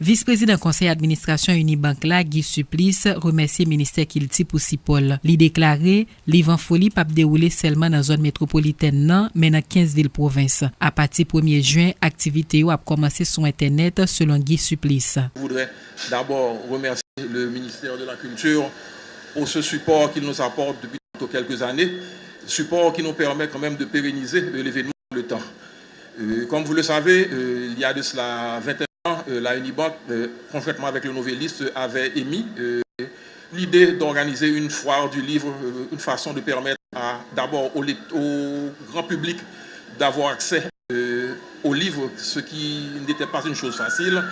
Vice-président conseil administration Unibank là, Guy Supplice, remercie ministère Kilti pour Sipol. Li déclaré, Livre en folie pas dérouler seulement dans la zone métropolitaine non, mais dans 15 villes provinces. À partir 1er juin, activité a commencé sur internet selon Guy Supplice. Je voudrais d'abord remercier le ministère de la Culture pour ce support qu'il nous apporte depuis quelques années, support qui nous permet quand même de pérenniser l'événement dans le temps. Comme vous le savez, il y a de cela 21 ans, la Unibank, conjointement avec le Novelliste, avait émis l'idée d'organiser une foire du livre, une façon de permettre d'abord au grand public d'avoir accès aux livres, ce qui n'était pas une chose facile.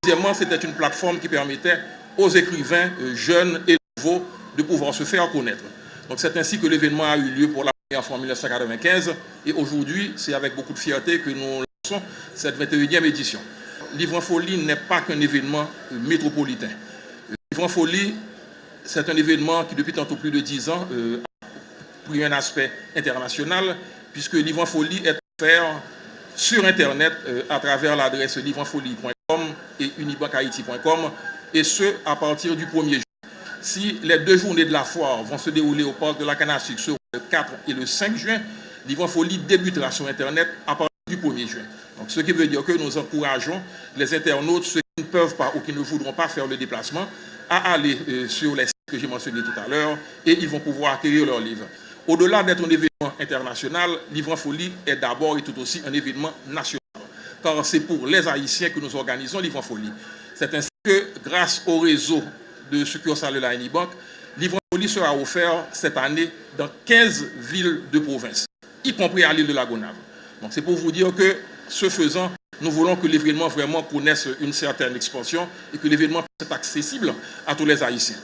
Deuxièmement, c'était une plateforme qui permettait aux écrivains jeunes et nouveaux de pouvoir se faire connaître. Donc c'est ainsi que l'événement a eu lieu pour la première fois en 1995 et aujourd'hui, c'est avec beaucoup de fierté que nous lançons cette 21e édition. Livre en folie n'est pas qu'un événement métropolitain. Livre en folie, c'est un événement qui depuis tantôt plus de 10 ans a pris un aspect international puisque Livre en folie est offert sur Internet à travers l'adresse livre-en-folie.com et unibankhaiti.com et ce à partir du 1er juin. Si les 2 journées de la foire vont se dérouler au parc de la Canne à Sucre sur le 4 et le 5 juin, Livre en folie débutera sur Internet à partir du 1er juin. Donc, ce qui veut dire que nous encourageons les internautes, ceux qui ne peuvent pas ou qui ne voudront pas faire le déplacement, à aller sur les sites que j'ai mentionnés tout à l'heure et ils vont pouvoir acquérir leurs livres. Au-delà d'être un événement international, Livre en folie est d'abord et tout aussi un événement national. Car c'est pour les Haïtiens que nous organisons Livre en folie. C'est ainsi que, grâce au réseau de succursales de la Unibank, Livre en folie sera offert cette année dans 15 villes de province, y compris à l'île de la Gonâve. Donc c'est pour vous dire que, ce faisant, nous voulons que l'événement vraiment connaisse une certaine expansion et que l'événement puisse être accessible à tous les Haïtiens.